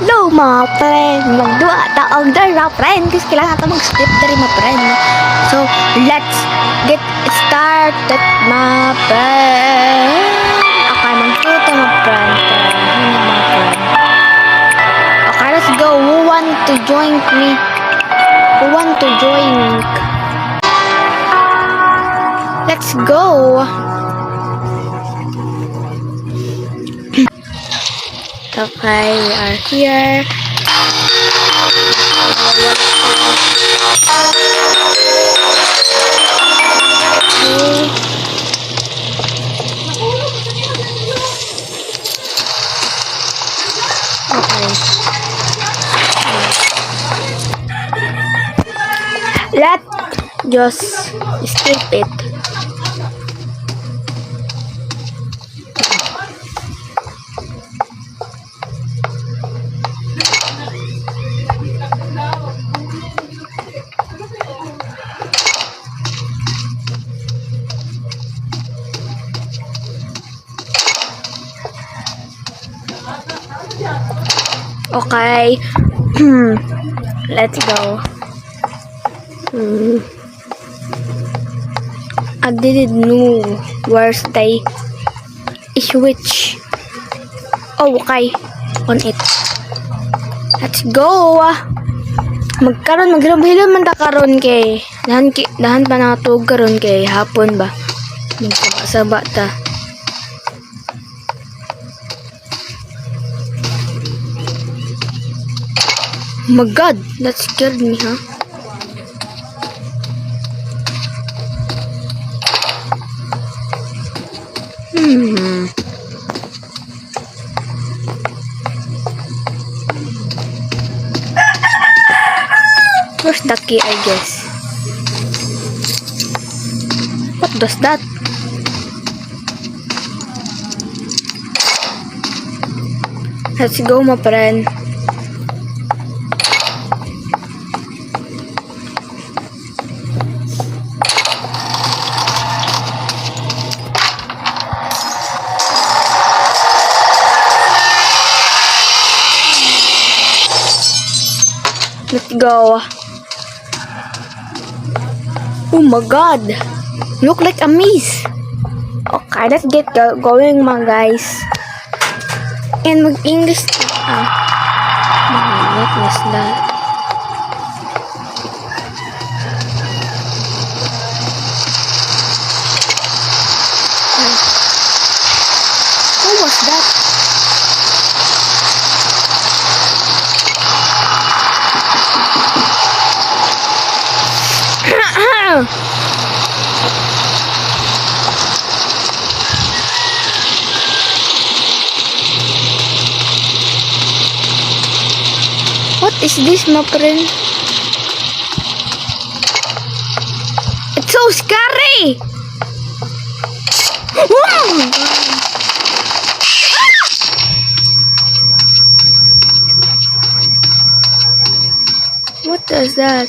Hello mga friend, magduwa taong Dorrs friend kasi kailangan natin mag-script na rin mga friend. So, let's get started mga friend. Okay, mag-shoot mga friend. Okay, let's go. Who want to join me? Who want to join me? Let's go. Okay, we are here. Okay. Let's just skip it. Okay, let's go. I didn't know where's the switch. Oh, okay, on it. Let's go. Maghilom man ta karon kay dahan pa natug karon kay hapon ba. Magsaba-saba ta. Oh my god, that scared me, huh? Where's the key, I guess? What does that? Let's go, my friend. Let's go. Oh my god. Look like a maze. Okay, let's get going mga guys. And mag-English. What was that? What was that? What is this, my friend? It's so scary! Oh my god! What is that?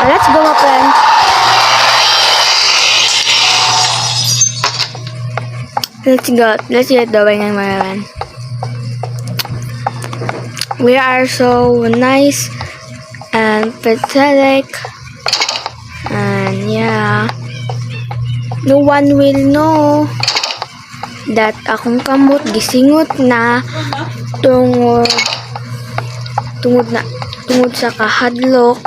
Let's go, my friend. Let's go. Let's get going, my friend. We are so nice and pathetic, and yeah, no one will know that akong kamot gisingot na tungod sa kahadlok.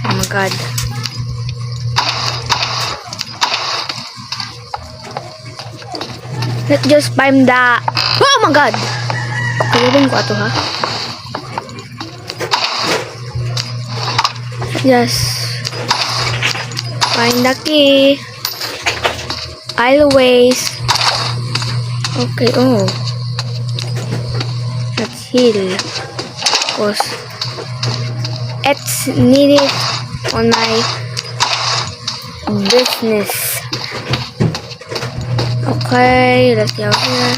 Oh my god. Let's just climb the... Oh my god! Kalibang ko ato, ha? Just find the key. Always. Okay, oh. Let's heal. Cause it's needed on my business. Okay, let's go here.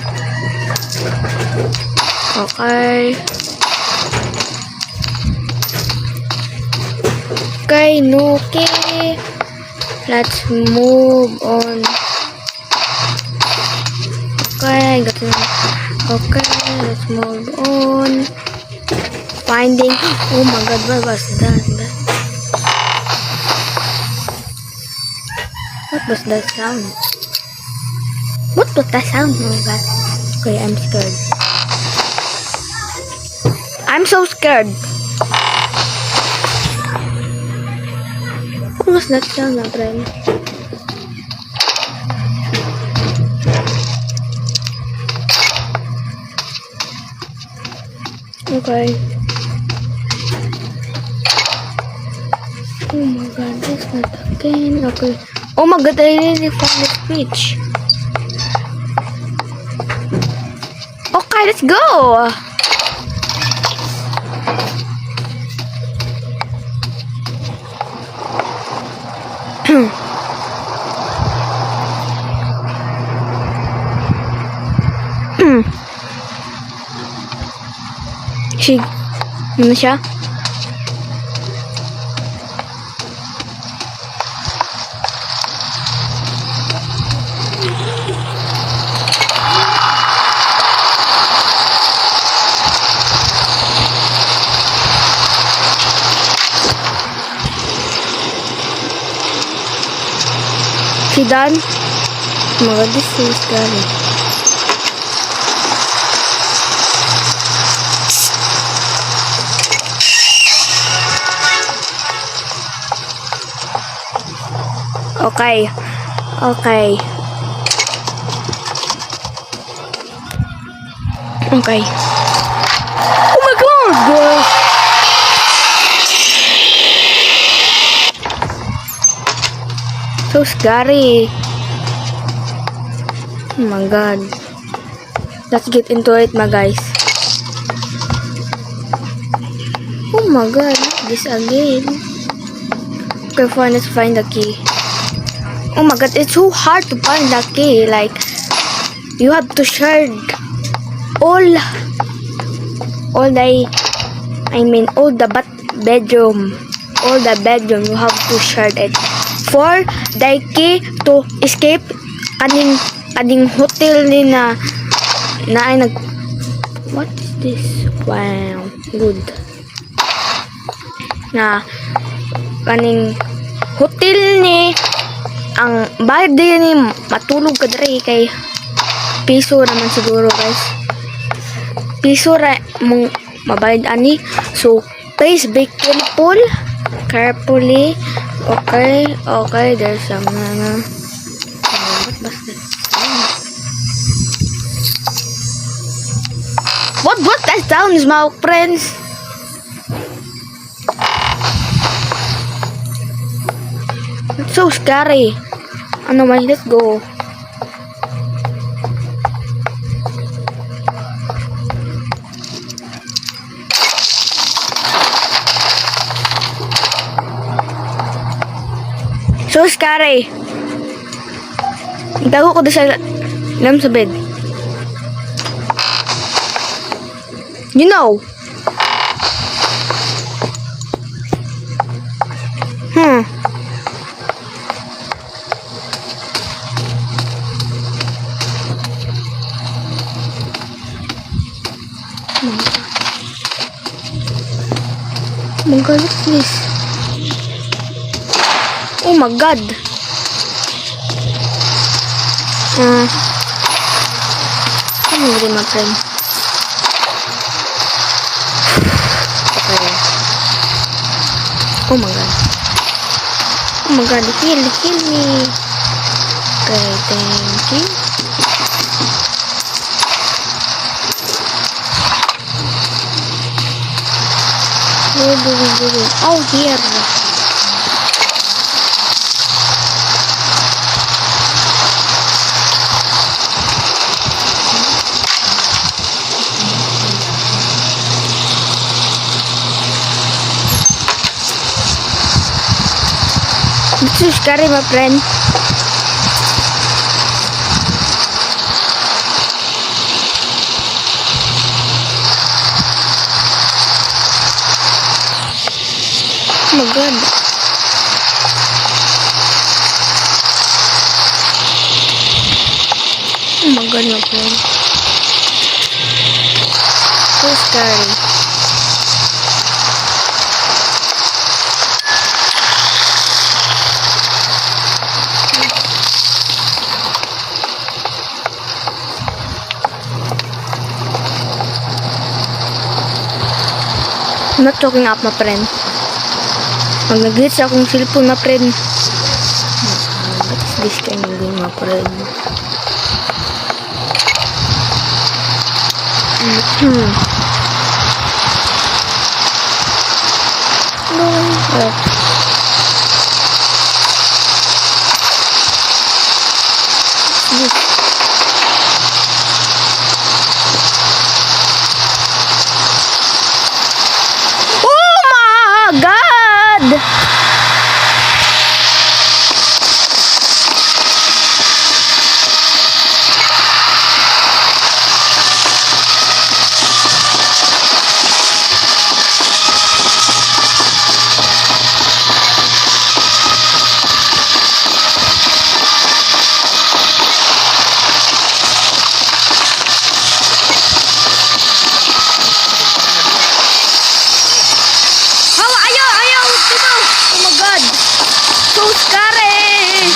Okay. Okay, Nuki. Let's move on. Okay, okay, let's move on. Finding. Oh my god, what was that? What was that sound? What was that sound? Oh my god. Okay, I'm scared. I'm so scared. What was that sound, my friend? Okay. Oh my god, that's not again. Okay. Oh my god, I really found the switch. Okay, let's go. Ano siya? She done? Oh my god, this is scary. Okay. Okay. Okay. Oh my god! So scary. Oh my god. Let's get into it, my guys. Oh my god, this again. Okay, fine, let's find the key. Oh my god, it's so hard to find the key. Like, you have to share all the bedroom. All the bedroom, you have to share it. For the key to escape kaning hotel ni na ay nag. What is this? Wow, good. Na kaning hotel ni ang bayad din ni matulog ka diri kay piso naman siguro, guys. Piso ra mong mabayad ani. So please be careful. Carefully. Okay, okay, there's some what that sound is, my friends? It's so scary. Ano man, let's go. So scary. Tago ko doon sa bed. You know. Oh my god, what's this? Oh my god. Ano rin, my friend? Okay. Oh my god. Oh my god, heal me. Okay, thank you. Where do we do it? Oh, here. This is scary, my friend. Oh my god. Oh my god, my friend. So scary. I'm not talking up, my friend. Pag nag-glitch akong cellphone, my friend. What is this kind of game, my friend? Oh my god! So scary!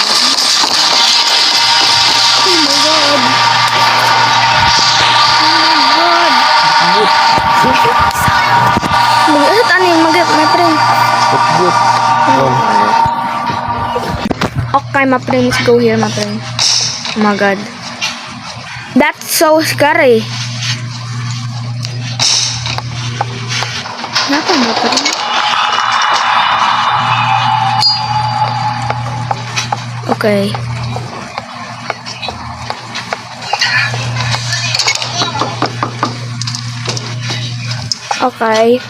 Oh my god! Oh my god! Mag-asat ano yung my friend? Okay, my friend, let's go here, my friend. Oh my god. That's so scary. Kenapa, my friend? Okay. Okay.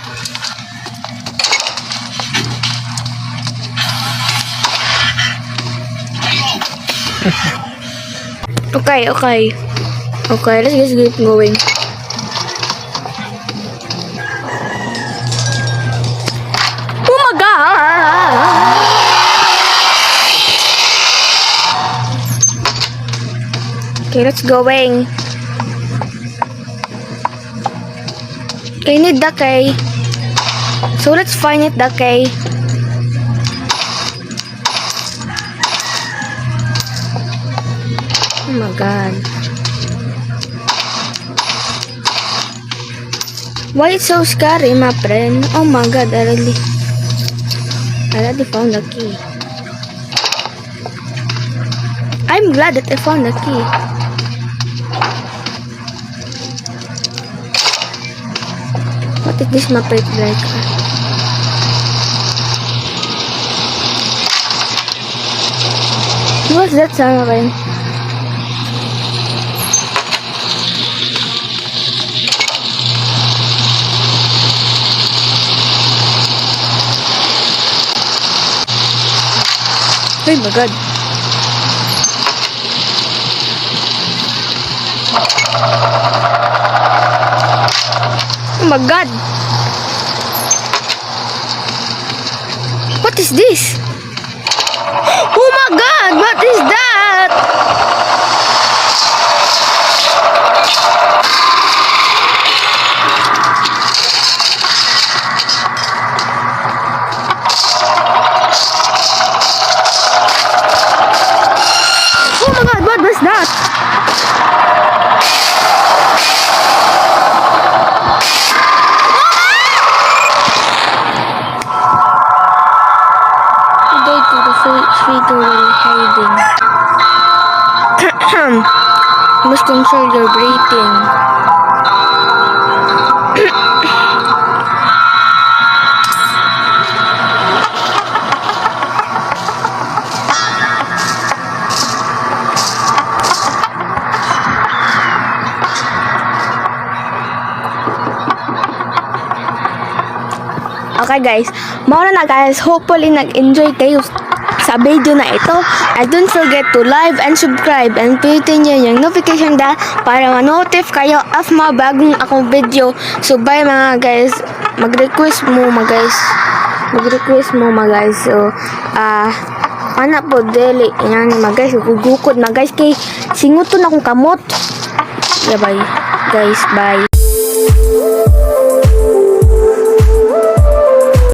Okay. Okay, let's just keep going. Oh my god! Okay, let's going. Okay, need the key. So let's find it, the key. Oh my god. Why it's so scary, my friend? Oh my god, I already found the key. I'm glad that I found the key. What is this map like? What's that sound again? Oh my god. Oh my god. What is this? Oh my god, what is that? Oh my god, what was that? Must control your breathing. Okay guys, mauna na guys. Hopefully nag-enjoy kayo sa video na ito. And don't forget to like and subscribe and pindutin nyo yung notification bell para ma-notify kayo of mga bagong akong video. So bye mga guys. Mag-request mo mga guys. mag-request mo mga guys. So, anak po, deli. Yan mga guys, gugukod mga guys. Kay singuton akong kamot. Yeah, bye. Guys, bye.